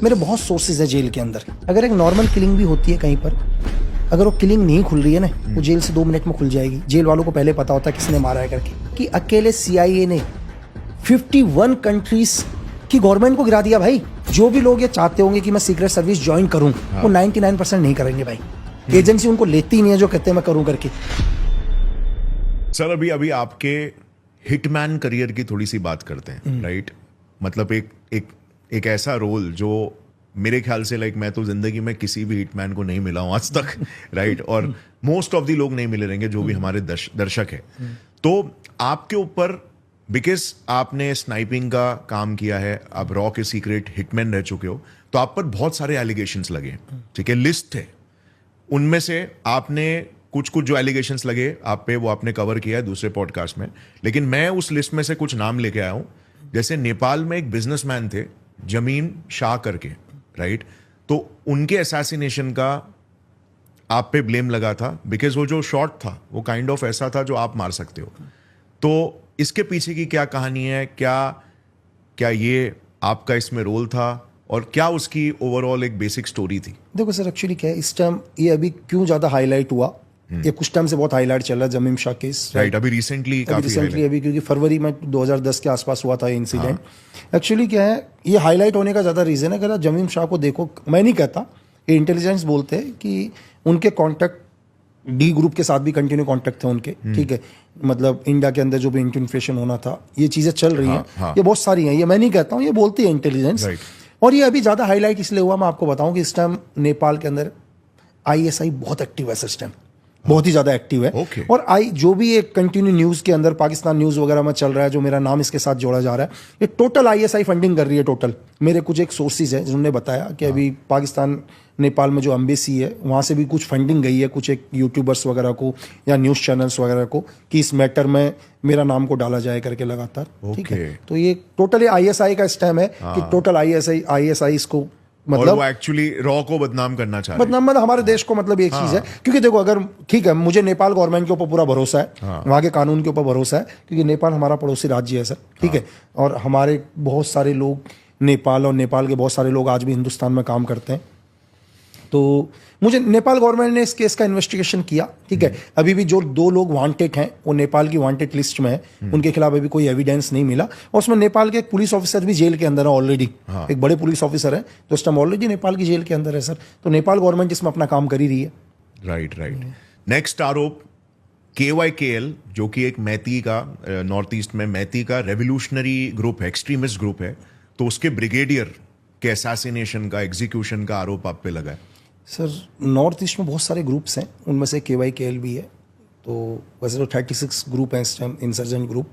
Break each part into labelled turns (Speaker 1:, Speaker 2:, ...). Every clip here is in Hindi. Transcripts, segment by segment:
Speaker 1: मेरे बहुत सोर्सेज है जेल के अंदर। अगर एक नॉर्मल किलिंग भी होती है कहीं पर, अगर वो किलिंग नहीं खुल रही है ना, वो जेल से 2 मिनट में खुल जाएगी। जेल वालों को पहले पता होता है किसने मारा है करके। कि अकेले CIA ने 51 कंट्रीज की गवर्नमेंट को गिरा दिया भाई। जो भी लोग ये चाहते होंगे कि मैं सीक्रेट सर्विस ज्वाइन करूं, वो 99% नहीं करेंगे भाई। एजेंसी उनको लेती नहीं है जो कहते हैं मैं करूं करके।
Speaker 2: सर अभी आपके हिटमैन करियर की थोड़ी सी बात करते हैं, राइट? मतलब एक ऐसा रोल जो मेरे ख्याल से मैं तो जिंदगी में किसी भी हिटमैन को नहीं मिला हूं आज तक, राइट? और मोस्ट ऑफ द लोग नहीं मिले रहेंगे जो भी हमारे दर्शक है। तो आपके ऊपर, बिकॉज आपने स्नाइपिंग का काम किया है, आप रॉ के सीक्रेट हिटमैन रह चुके हो, तो आप पर बहुत सारे एलिगेशंस लगे हैं, ठीक है? लिस्ट है उनमें से। आपने कुछ जो एलिगेशंस लगे आप पे वो आपने कवर किया है दूसरे पॉडकास्ट में, लेकिन मैं उस लिस्ट में से कुछ नाम लेके आया हूं। जैसे नेपाल में एक बिजनेसमैन थे जमीन शाह करके, राइट? तो उनके असैसिनेशन का आप पे ब्लेम लगा था, बिकॉज वो जो शॉट था वो काइंड ऑफ ऐसा था जो आप मार सकते हो। तो इसके पीछे की क्या कहानी है? क्या ये आपका इसमें रोल था, और क्या उसकी ओवरऑल एक बेसिक स्टोरी थी?
Speaker 1: देखो सर, एक्चुअली क्या है, इस टाइम ये अभी क्यों ज्यादा हाईलाइट हुआ, ये कुछ टाइम से बहुत हाईलाइट चल रहा है जमीन शाह केस,
Speaker 2: राइट? अभी रिसेंटली
Speaker 1: अभी क्योंकि फरवरी में 2010 के आसपास हुआ था ये इंसिडेंट। एक्चुअली क्या है, ये हाईलाइट होने का ज्यादा रीजन है, अगर जमीन शाह को देखो, मैं नहीं कहता, ये इंटेलिजेंस बोलते हैं कि उनके कॉन्टैक्ट D ग्रुप के साथ भी कंटिन्यू कॉन्टैक्ट थे उनके, ठीक है? मतलब इंडिया के अंदर जो भी इन्फिल्ट्रेशन होना था, ये चीजें चल रही हैं। ये बहुत सारी हैं, ये मैं नहीं कहता हूँ, ये बोलती है इंटेलिजेंस। और ये अभी ज्यादा हाईलाइट इसलिए हुआ, मैं आपको बताऊं कि इस टाइम नेपाल के अंदर ISI बहुत एक्टिव है सिस्टम, बहुत ही ज्यादा एक्टिव है। और जो भी एक कंटिन्यू न्यूज के अंदर पाकिस्तान न्यूज वगैरह में चल रहा है, जो मेरा नाम इसके साथ जोड़ा जा रहा है, ये टोटल ISI फंडिंग कर रही है टोटल। मेरे कुछ एक सोर्सेज है जिन्होंने बताया कि अभी पाकिस्तान नेपाल में जो एम्बेसी है वहां से भी कुछ फंडिंग गई है, कुछ एक यूट्यूबर्स वगैरह को या न्यूज चैनल्स वगैरह को, कि इस मैटर में मेरा नाम को डाला जाए करके लगातार, ठीक है? तो ये टोटली ISI का स्टैम है कि टोटल ISI इसको मतलब
Speaker 2: वो एक्चुअली रॉ को बदनाम करना चाह रहे हैं।
Speaker 1: बदनाम, मतलब हमारे देश को, मतलब एक चीज है। क्योंकि देखो, अगर ठीक है, मुझे नेपाल गवर्नमेंट के ऊपर पूरा भरोसा है, वहां के कानून के ऊपर भरोसा है, क्योंकि नेपाल हमारा पड़ोसी राज्य है सर, ठीक है? और हमारे बहुत सारे लोग नेपाल, और नेपाल के बहुत सारे लोग आज भी हिंदुस्तान में काम करते हैं। तो मुझे नेपाल गवर्नमेंट ने इस केस का इन्वेस्टिगेशन किया, ठीक है? अभी भी जो 2 लोग वांटेड हैं वो नेपाल की वांटेड लिस्ट में है, उनके खिलाफ अभी कोई एविडेंस नहीं मिला। और उसमें नेपाल के एक पुलिस ऑफिसर भी जेल के अंदर है ऑलरेडी, एक बड़े पुलिस ऑफिसर है तो इस टाइम ऑलरेडी नेपाल की जेल के अंदर है सर। तो नेपाल गवर्नमेंट इसमें अपना काम कर ही रही है।
Speaker 2: राइट। नेक्स्ट आरोप KYKL, जो कि एक मैती का, नॉर्थ ईस्ट में मैती का रेवोल्यूशनरी ग्रुप है, एक्सट्रीमिस्ट ग्रुप है, तो उसके ब्रिगेडियर के असैसिनेशन का, एग्जीक्यूशन का आरोप आप पे लगा है।
Speaker 1: सर, नॉर्थ ईस्ट में बहुत सारे ग्रुप्स हैं, उनमें से KYKL भी है। तो वैसे तो 36 ग्रुप हैं इस टाइम, इंसर्जेंट ग्रुप,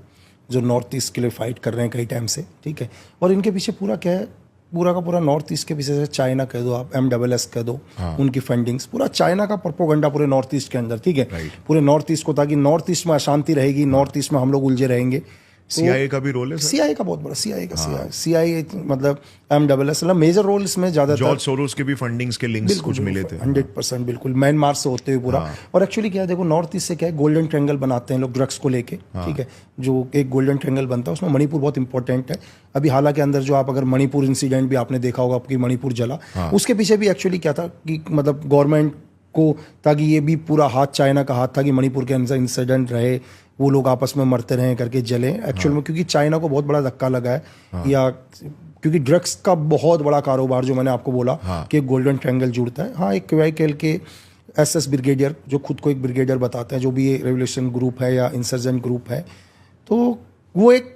Speaker 1: जो नॉर्थ ईस्ट के लिए फाइट कर रहे हैं कई टाइम से, ठीक है? और इनके पीछे पूरा क्या है, पूरा का पूरा नॉर्थ ईस्ट के पीछे से चाइना कह दो, आप MSS कह दो, उनकी फंडिंग्स, पूरा चाइना का प्रोपेगेंडा पूरे नॉर्थ ईस्ट के अंदर, ठीक है? पूरे नॉर्थ ईस्ट को, ताकि नॉर्थ ईस्ट में अशांति रहेगी, नॉर्थ ईस्ट में हम लोग उलझे रहेंगे।
Speaker 2: CIA का भी रोल है?
Speaker 1: CIA का बहुत बड़ा, CIA मतलब MSS, मतलब मेजर रोल इसमें ज्यादा।
Speaker 2: जॉर्ज सोरोस के भी फंडिंग्स के लिंक्स कुछ मिले थे।
Speaker 1: 100% बिल्कुल, म्यांमार से होते हुए पूरा। और एक्चुअली क्या है, देखो, नॉर्थ ईस्ट से क्या है, गोल्डन ट्रायंगल बनाते हैं लोग ड्रग्स को लेके, ठीक है? जो एक गोल्डन ट्रायंगल बनता है, उसमें मणिपुर बहुत इंपॉर्टेंट है। अभी हालांकि अंदर जो आप अगर मणिपुर इंसिडेंट भी आपने देखा होगा, आपकी मणिपुर जला, उसके पीछे भी एक्चुअली क्या था कि मतलब गवर्नमेंट को, ताकि ये भी पूरा हाथ चाइना का हाथ था कि मणिपुर के अंदर इंसिडेंट रहे, वो लोग आपस में मरते रहे करके जले एक्चुअल में, क्योंकि चाइना को बहुत बड़ा धक्का लगा है, या क्योंकि ड्रग्स का बहुत बड़ा कारोबार, जो मैंने आपको बोला कि एक गोल्डन ट्रायंगल जुड़ता है। हाँ, एक KYKL के SS ब्रिगेडियर, जो खुद को एक ब्रिगेडियर बताते हैं, जो भी ये रेवोल्यूशन ग्रुप है या इंसर्जेंट ग्रुप है, तो वो एक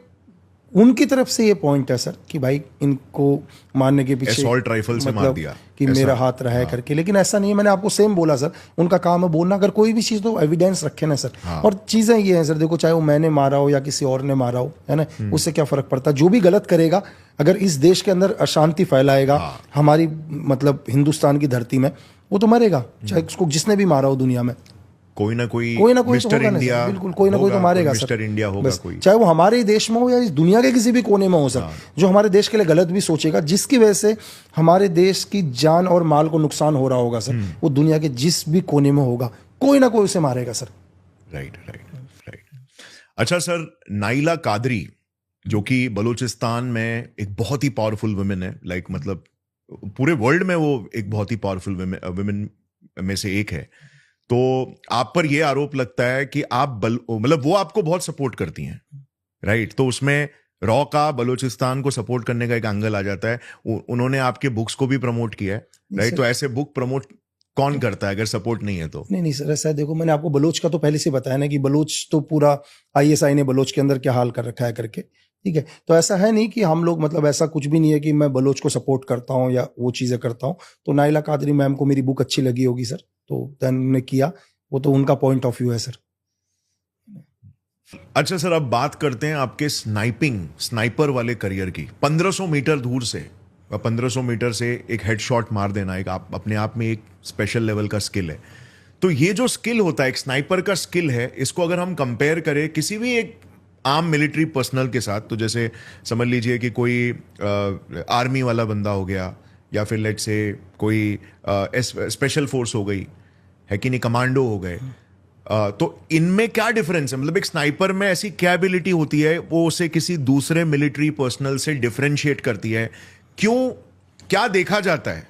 Speaker 1: उनकी तरफ से ये पॉइंट है सर कि भाई इनको मारने के पीछे
Speaker 2: असॉल्ट राइफल से मार दिया
Speaker 1: कि मेरा हाथ रहा है करके। लेकिन ऐसा नहीं है, मैंने आपको सेम बोला सर, उनका काम है बोलना, अगर कोई भी चीज़ तो एविडेंस रखे ना सर। और चीज़ें ये हैं सर, देखो, चाहे वो मैंने मारा हो या किसी और ने मारा हो, है ना, उससे क्या फ़र्क पड़ता है? जो भी गलत करेगा, अगर इस देश के अंदर अशांति फैलाएगा, हमारी मतलब हिंदुस्तान की धरती में, वो तो मरेगा, चाहे उसको जिसने भी मारा हो दुनिया में।
Speaker 2: कोई ना कोई
Speaker 1: मिस्टर इंडिया, बिल्कुल कोई ना कोई तो मारेगा सर।
Speaker 2: मिस्टर इंडिया होगा कोई,
Speaker 1: चाहे वो हमारे देश में हो या इस दुनिया के किसी भी कोने में हो सर, जो हमारे देश के लिए गलत भी सोचेगा, जिसकी वजह से हमारे देश की जान और माल को नुकसान हो रहा होगा सर, वो दुनिया के जिस भी कोने में होगा, कोई ना कोई उसे मारेगा सर।
Speaker 2: राइट। अच्छा सर, नाइला कादरी, जो कि बलूचिस्तान में एक बहुत ही पावरफुल वुमेन है, मतलब पूरे वर्ल्ड में वो एक बहुत ही पावरफुल विमेन में से एक है। तो आप पर ये आरोप लगता है कि आप मतलब वो आपको बहुत सपोर्ट करती हैं, राइट? तो उसमें रॉ का बलूचिस्तान को सपोर्ट करने का एक एंगल आ जाता है। उन्होंने आपके बुक्स को भी प्रमोट किया है, राइट? तो ऐसे बुक प्रमोट कौन करता है अगर सपोर्ट नहीं है तो?
Speaker 1: नहीं सर, ऐसा है, देखो मैंने आपको बलोच का तो पहले से बताया ना कि बलोच तो पूरा आईएसआई ने बलोच के अंदर क्या हाल कर रखा है करके, ठीक है? तो ऐसा है नहीं कि हम लोग, मतलब ऐसा कुछ भी नहीं है कि मैं बलोच को सपोर्ट करता हूँ या वो चीज़ें करता हूँ। तो नाइला कादरी मैम को मेरी बुक अच्छी लगी होगी सर, तो देन उन्होंने किया, वो तो उनका पॉइंट ऑफ व्यू है सर।
Speaker 2: अच्छा सर, अब बात करते हैं आपके स्नाइपर वाले करियर की। 1500 मीटर दूर से, 1500 मीटर से एक हेडशॉट मार देना एक आप अपने आप में एक स्पेशल लेवल का स्किल है। तो ये जो स्किल होता है, एक स्नाइपर का स्किल है, इसको अगर हम कंपेयर करें किसी भी एक आम मिलिट्री पर्सनल के साथ, तो जैसे समझ लीजिए कि कोई आर्मी वाला बंदा हो गया, या फिर लेट्स से कोई स्पेशल फोर्स हो गई, है कि नहीं, कमांडो हो गए, तो इनमें क्या डिफरेंस है? मतलब एक स्नाइपर में ऐसी क्या एबिलिटी होती है वो उसे किसी दूसरे मिलिट्री पर्सनल से डिफरेंशिएट करती है? क्यों, क्या देखा जाता है,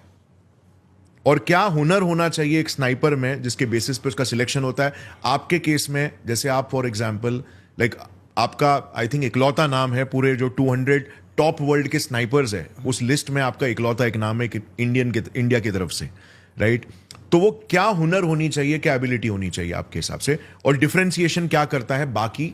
Speaker 2: और क्या हुनर होना चाहिए एक स्नाइपर में जिसके बेसिस पे उसका सिलेक्शन होता है? आपके केस में जैसे आप फॉर एग्जांपल लाइक आपका आई थिंक इकलौता नाम है पूरे जो 200 टॉप वर्ल्ड के स्नाइपर्स है उस लिस्ट में आपका इकलौता एक नाम है इंडिया की तरफ से, राइट? तो वो क्या हुनर होनी चाहिए, क्या एबिलिटी होनी चाहिए आपके हिसाब से, और डिफरेंशिएशन क्या करता है बाकी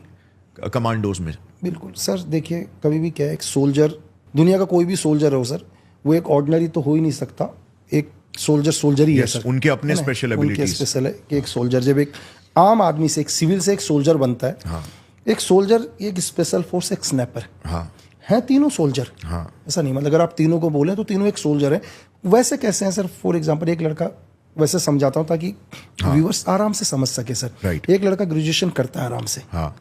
Speaker 2: कमांडोज में?
Speaker 1: बिल्कुल सर, देखिए कभी भी क्या है, एक सोल्जर, दुनिया का कोई भी सोल्जर हो सर, वो एक ऑर्डिनरी तो हो ही नहीं सकता। एक सोल्जर ही है सर,
Speaker 2: उनके अपने स्पेशल एबिलिटीज,
Speaker 1: स्पेशल है कि एक सोल्जर जब एक आम आदमी से, एक सिविल से एक सोल्जर बनता है,
Speaker 2: हाँ,
Speaker 1: एक सोल्जर, एक स्पेशल फोर्स, एक स्नैपर,
Speaker 2: हाँ,
Speaker 1: हैं तीनों सोल्जर,
Speaker 2: हाँ,
Speaker 1: ऐसा नहीं, मतलब अगर आप तीनों को बोले तो तीनों एक सोल्जर है। वैसे कैसे हैं सर, फॉर एग्जांपल एक लड़का, वैसे समझाता हूँ ताकि व्यूअर्स आराम से समझ सके सर।
Speaker 2: राइट।
Speaker 1: एक लड़का ग्रेजुएशन करता है आराम से,
Speaker 2: हाँ,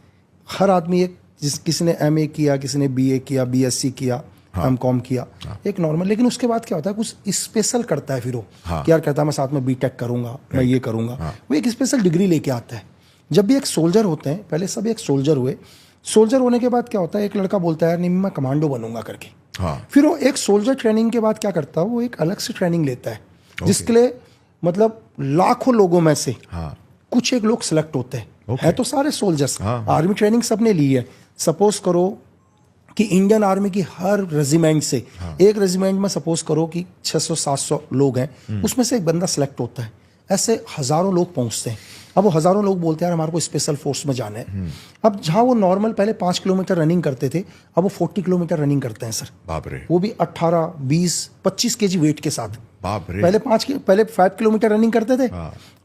Speaker 1: हर आदमी एक, किसी ने एमए किया, किसी ने बीए किया, बीएससी किया, एमकॉम किया, एक नॉर्मल, लेकिन उसके बाद क्या होता है, कुछ स्पेशल करता है फिर वो, कि यार कहता है मैं साथ में बीटेक करूंगा, मैं ये करूंगा, वो एक स्पेशल डिग्री लेके आता है। जब भी एक सोल्जर होते हैं, पहले सब एक सोल्जर हुए, सोल्जर होने के बाद क्या होता है, एक लड़का बोलता है यार नहीं मैं कमांडो बनूंगा करके, फिर वो एक सोल्जर ट्रेनिंग के बाद क्या करता है, वो एक अलग से ट्रेनिंग लेता है, जिसके लिए मतलब लाखों लोगों में से कुछ एक लोग सिलेक्ट होते हैं, है तो सारे सोल्जर्स, आर्मी ट्रेनिंग सबने ली है। सपोज करो कि इंडियन आर्मी की हर रेजिमेंट से, एक रेजिमेंट में सपोज करो कि 600-700 लोग हैं, उसमें से एक बंदा सिलेक्ट होता है, ऐसे हजारों लोग पहुंचते हैं। अब वो हजारों लोग बोलते हैं यार हमारे को स्पेशल फोर्स में जाना है। अब जहां वो नॉर्मल पहले 5 किलोमीटर रनिंग करते थे, अब वो 40 किलोमीटर रनिंग करते हैं सर।
Speaker 2: बाप रे।
Speaker 1: वो भी 18, 20, 25 केजी वेट के साथ।
Speaker 2: बाप रे।
Speaker 1: पहले 5 किलोमीटर रनिंग करते थे,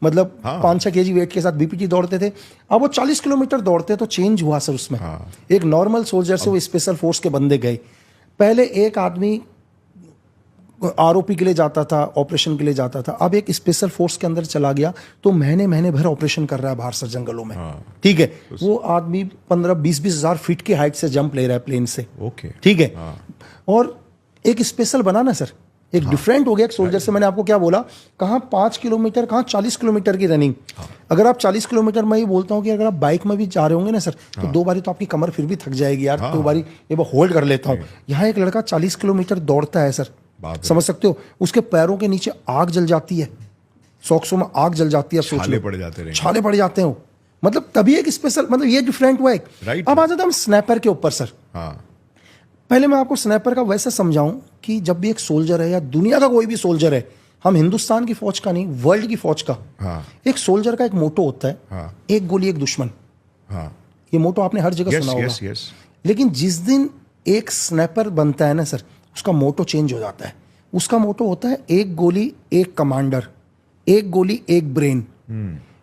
Speaker 1: मतलब 5-6 केजी वेट के साथ बीपीटी दौड़ते थे। अब वो 40 किलोमीटर दौड़ते, तो चेंज हुआ सर उसमें। एक नॉर्मल सोल्जर से वो स्पेशल फोर्स के बंदे गए। पहले एक आदमी आरओपी के लिए जाता था, ऑपरेशन के लिए जाता था, अब एक स्पेशल फोर्स के अंदर चला गया तो महीने भर ऑपरेशन कर रहा है बाहर सर जंगलों में, ठीक है? वो आदमी 15-20 हजार फीट की हाइट से जंप ले रहा है प्लेन से, ठीक है? और एक स्पेशल बना ना सर, एक डिफरेंट हो गया एक सोल्जर से। मैंने आपको क्या बोला, कहाँ 5 किलोमीटर, कहाँ 40 किलोमीटर की रनिंग। अगर आप 40 किलोमीटर, मैं ये बोलता हूँ कि अगर आप बाइक में भी जा रहे होंगे ना सर, तो 2 बारी तो आपकी कमर फिर भी थक जाएगी यार, 2 बारी ये होल्ड कर लेता हूँ। यहाँ एक लड़का 40 किलोमीटर दौड़ता है सर, समझ सकते हो? उसके पैरों के नीचे आग जल जाती है, सॉक्सों में आग जल जाती है,
Speaker 2: छाले पड़ जाते
Speaker 1: हैं, मतलब तभी एक स्पेशल, मतलब ये डिफरेंट हुआ एक। अब आ जाता हम स्नैपर के ऊपर सर। पहले मैं आपको स्नैपर का वैसे समझाऊं कि जब भी एक सोल्जर है या दुनिया का कोई भी सोल्जर है, हम हिंदुस्तान की फौज का नहीं, वर्ल्ड की फौज का, एक सोल्जर का एक मोटो होता है, एक गोली एक दुश्मन। ये मोटो आपने हर जगह सुना होगा। लेकिन जिस दिन एक स्नैपर बनता है ना सर, उसका मोटो चेंज हो जाता है। उसका मोटो होता है एक गोली एक कमांडर, एक गोली एक ब्रेन।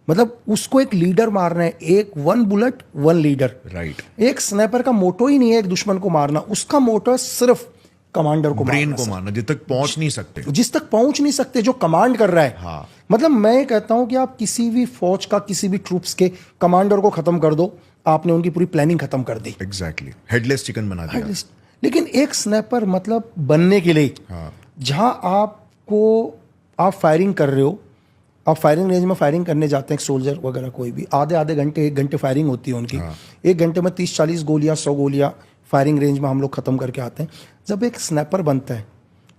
Speaker 1: मतलब उसको एक लीडर मारना है, एक 1 बुलेट 1 लीडर, राइट? एक स्नैपर का मोटो ही नहीं है एक दुश्मन को मारना, उसका मोटो है सिर्फ कमांडर को,
Speaker 2: ब्रेन को मारना, जिस तक पहुंच नहीं सकते, जो कमांड कर रहा है। मतलब मैं कहता हूं कि आप किसी भी फौज का, किसी भी ट्रूप्स के कमांडर को खत्म कर दो, आपने उनकी पूरी प्लानिंग खत्म कर दी। एग्जैक्टली, हेडलेस चिकन बना दिया।
Speaker 1: लेकिन एक स्नैपर मतलब बनने के लिए, जहां आप फायरिंग कर रहे हो, आप फायरिंग रेंज में फायरिंग करने जाते हैं, एक सोल्जर वगैरह कोई भी, आधे घंटे 1 घंटे फायरिंग होती है उनकी। 1 घंटे में 30-40 गोलियां, 100 गोलियां फायरिंग रेंज में हम लोग खत्म करके आते हैं। जब एक स्नैपर बनता है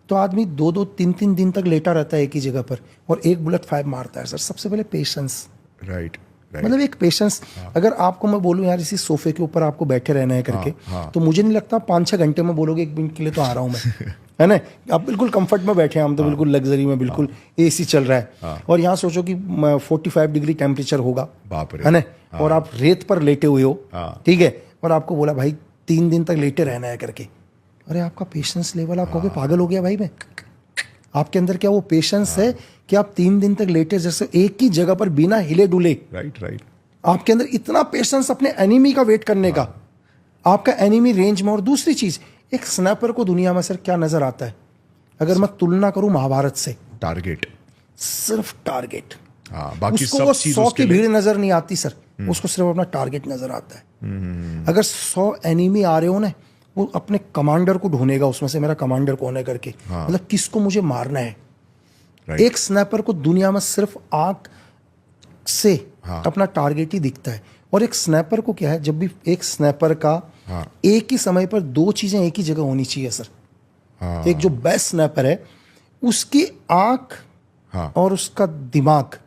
Speaker 1: तो आदमी 2-2, 3-3 दिन तक लेटा रहता है एक ही जगह पर और एक बुलेट फायर मारता है सर। सबसे पहले पेशेंस,
Speaker 2: राइट,
Speaker 1: मतलब एक पेशेंस। अगर आपको मैं बोलूं यार इसी सोफे के ऊपर आपको बैठे रहना है करके, तो मुझे नहीं लगता 5-6 घंटे में बोलोगे 1 मिनट के लिए तो आ रहा हूं मैं, है ना। आप बिल्कुल कंफर्ट में बैठे हैं, हम तो बिल्कुल लग्जरी में, बिल्कुल एसी चल रहा है, और यहाँ सोचो कि 45 डिग्री टेम्परेचर होगा,
Speaker 2: बाप रे,
Speaker 1: है ना, और आप रेत पर लेटे हुए हो, ठीक है, और आपको बोला भाई 3 दिन तक लेटे रहना है करके। अरे आपका पेशेंस लेवल, आप कहोगे पागल हो गया भाई मैं। आपके अंदर क्या वो पेशेंस है कि आप 3 दिन तक लेटे जैसे एक ही जगह पर बिना हिले डुले,
Speaker 2: राइट,
Speaker 1: आपके अंदर इतना पेशेंस अपने एनिमी का वेट करने का, आपका एनिमी रेंज में। और दूसरी चीज, एक स्नैपर को दुनिया में सर क्या नजर आता है, अगर मैं तुलना करूं महाभारत से,
Speaker 2: टारगेट,
Speaker 1: सिर्फ टारगेट।
Speaker 2: बाकी
Speaker 1: उसको
Speaker 2: सब
Speaker 1: वो
Speaker 2: चीज
Speaker 1: 100
Speaker 2: उसके
Speaker 1: की
Speaker 2: लिए,
Speaker 1: भीड़ नजर नहीं आती सर, उसको सिर्फ अपना टारगेट नजर आता है। अगर 100 एनिमी आ रहे हो ना, वो अपने कमांडर को ढूंढेगा उसमें से, मेरा कमांडर कौन है करके, मतलब किसको मुझे मारना है। एक स्नैपर को दुनिया में सिर्फ आंख से अपना टारगेट ही दिखता है। और एक स्नैपर को क्या है, जब भी एक स्नैपर का एक ही समय पर 2 चीजें एक ही जगह होनी चाहिए सर। एक जो बेस्ट स्नैपर है उसकी आंख और उसका दिमाग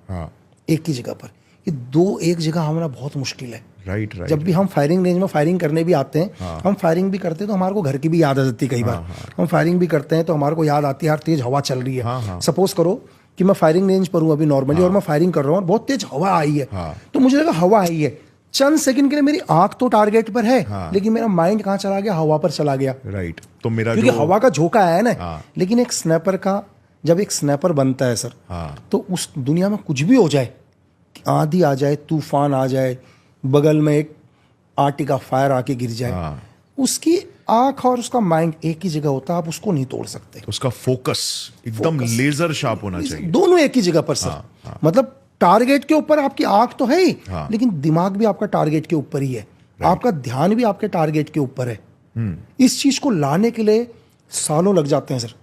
Speaker 1: एक ही जगह पर, ये 2 एक जगह होना बहुत मुश्किल है।
Speaker 2: राइट,
Speaker 1: जब भी हम फायरिंग रेंज में फायरिंग करने भी आते हैं, हम फायरिंग भी करते हैं तो हमारे को घर की भी याद आ जाती है कई बार। हम फायरिंग भी करते हैं तो हमारे को याद आती है यार तेज हवा चल रही है। सपोज करो कि मैं फायरिंग रेंज पर हूं अभी नॉर्मली, और मैं फायरिंग कर रहा हूं और बहुत तेज हवा आई है, तो मुझे लगा हवा आई है, चंद सेकंड के लिए मेरी आंख तो टारगेट पर है, लेकिन मेरा माइंड कहां चला गया, हवा पर चला गया।
Speaker 2: राइट, तो मेरा
Speaker 1: क्योंकि हवा का झोंका आया ना। लेकिन एक स्नैपर का, जब एक स्नैपर बनता है सर, तो उस दुनिया में कुछ भी हो जाए, आंधी आ जाए, तूफान आ जाए, बगल में एक आर्टिका फायर आके गिर जाए, उसकी आंख और उसका माइंड एक ही जगह होता है, आप उसको नहीं तोड़ सकते।
Speaker 2: उसका फोकस एकदम लेजर शार्प होना चाहिए,
Speaker 1: दोनों एक ही जगह पर सर। मतलब टारगेट के ऊपर आपकी आंख तो है ही, लेकिन दिमाग भी आपका टारगेट के ऊपर ही है, आपका ध्यान भी आपके टारगेट के ऊपर है। इस चीज को लाने के लिए सालों लग जाते हैं सर।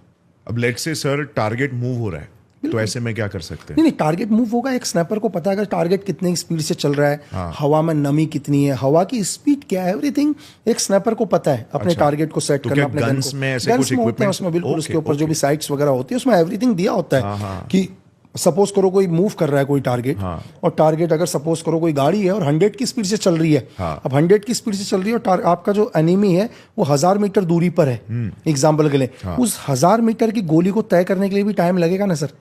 Speaker 2: अब let's say sir target move हो रहा है, तो ऐसे में क्या कर सकते हैं?
Speaker 1: नहीं, टारगेट मूव होगा, एक स्नैपर को पता है अगर टारगेट कितने स्पीड से चल रहा है, हवा में नमी कितनी है, हवा की स्पीड क्या है, एवरीथिंग एक स्नैपर को पता है अपने टारगेट को सेट करना। अपने
Speaker 2: गन्स में ऐसे कुछ इक्विपमेंट
Speaker 1: उसमें बिल्कुल उसके ऊपर जो भी साइट्स वगैरह होती है उसमें एवरीथिंग दिया होता है कि सपोज करो कोई मूव कर रहा है कोई टारगेट, और टारगेट अगर सपोज करो कोई गाड़ी है और 100 की स्पीड से चल रही है, अब 100 की स्पीड से चल रही है और आपका जो एनिमी है वो 1000 मीटर दूरी पर है, एग्जाम्पल के लिए, उस 1000 मीटर की गोली को तय करने के लिए भी टाइम लगेगा ना सर।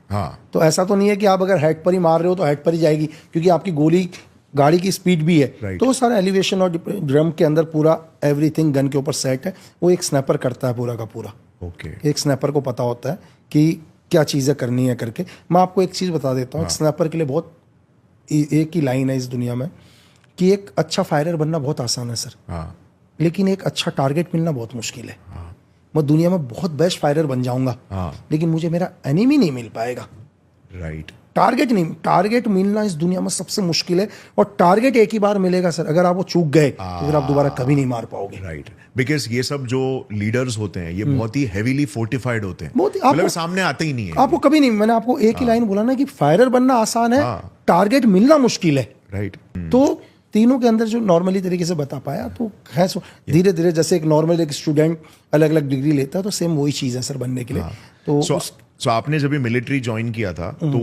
Speaker 1: तो ऐसा तो नहीं है कि आप अगर हेड पर ही मार रहे हो तो हेड पर ही जाएगी, क्योंकि आपकी गोली गाड़ी की स्पीड भी है। तो सारा एलिवेशन और ड्रम के अंदर पूरा एवरीथिंग गन के ऊपर सेट है, वो एक स्नैपर करता है पूरा का पूरा। एक स्नैपर को पता होता है कि क्या चीज़ें करनी है करके। मैं आपको एक चीज़ बता देता हूँ, स्नैपर के लिए बहुत एक ही लाइन है इस दुनिया में कि एक अच्छा फायरर बनना बहुत आसान है सर, लेकिन एक अच्छा टारगेट मिलना बहुत मुश्किल है। मैं दुनिया में बहुत बेस्ट फायरर बन जाऊंगा, लेकिन मुझे मेरा एनिमी नहीं मिल पाएगा।
Speaker 2: राइट,
Speaker 1: टारगेट मिलना इस दुनिया में सबसे मुश्किल है, और टारगेट एक ही बार मिलेगा सर, अगर आप वो चूक गए तो फिर आप दोबारा कभी नहीं मार पाओगे।
Speaker 2: राइट, बिकॉज ये सब जो लीडर्स होते हैं ये बहुत ही हेवीली फोर्टिफाइड होते हैं,
Speaker 1: बहुत
Speaker 2: मतलब सामने आते ही नहीं है
Speaker 1: आपको कभी नहीं। मैंने आपको एक ही लाइन बोला ना कि फायरर बनना आसान है, टारगेट मिलना मुश्किल है।
Speaker 2: राइट,
Speaker 1: तो तीनों के अंदर जो नॉर्मली तरीके से बता पाया, तो है धीरे धीरे जैसे एक नॉर्मल एक स्टूडेंट अलग अलग डिग्री लेता है, तो सेम वही चीज है सर बनने के लिए। तो
Speaker 2: सो आपने जब मिलिट्री ज्वाइन किया था तो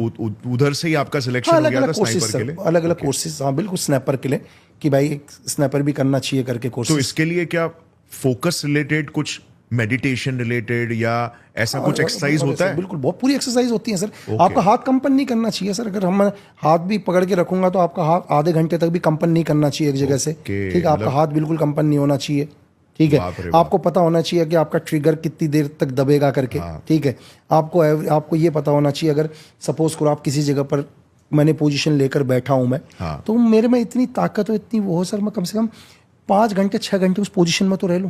Speaker 2: उधर से ही आपका सिलेक्शन हो गया था स्नाइपर के लिए?
Speaker 1: अलग अलग कोर्सेज, हाँ बिल्कुल, स्नैपर के लिए कि भाई एक स्नैपर भी करना चाहिए करके कोर्सेज।
Speaker 2: तो इसके लिए क्या फोकस रिलेटेड कुछ मेडिटेशन रिलेटेड या ऐसा कुछ एक्सरसाइज होता है?
Speaker 1: बिल्कुल, बहुत पूरी एक्सरसाइज होती है सर। आपका हाथ कंपन नहीं करना चाहिए सर। अगर हम हाथ भी पकड़ के रखूंगा तो आपका हाथ आधे घंटे तक भी कंपन नहीं करना चाहिए एक जगह से, ठीक है। आपका हाथ बिल्कुल कंपन नहीं होना चाहिए, ठीक है। आपको पता होना चाहिए कि आपका ट्रिगर कितनी देर तक दबेगा करके, ठीक है। आपको ये पता होना चाहिए, अगर सपोज करो आप किसी जगह पर मैंने पोजीशन लेकर बैठा हूं मैं, तो मेरे में इतनी ताकत हो, इतनी वो हो सर, मैं कम से कम 5 घंटे 6 घंटे उस पोजीशन में तो रह लूं।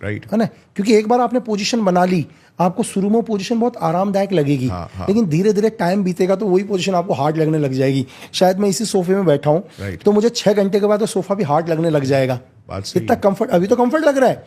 Speaker 2: राइट,
Speaker 1: है ना, क्योंकि एक बार आपने पोजीशन बना ली, आपको शुरू में पोजीशन बहुत आरामदायक लगेगी, लेकिन धीरे धीरे टाइम बीतेगा तो वही पोजीशन आपको हार्ड लगने लग जाएगी। शायद मैं इसी सोफे में बैठा हूं, तो मुझे 6 घंटे के बाद वो सोफा भी हार्ड लगने लग जाएगा। इतना कंफर्ट, अभी तो कंफर्ट लग रहा है।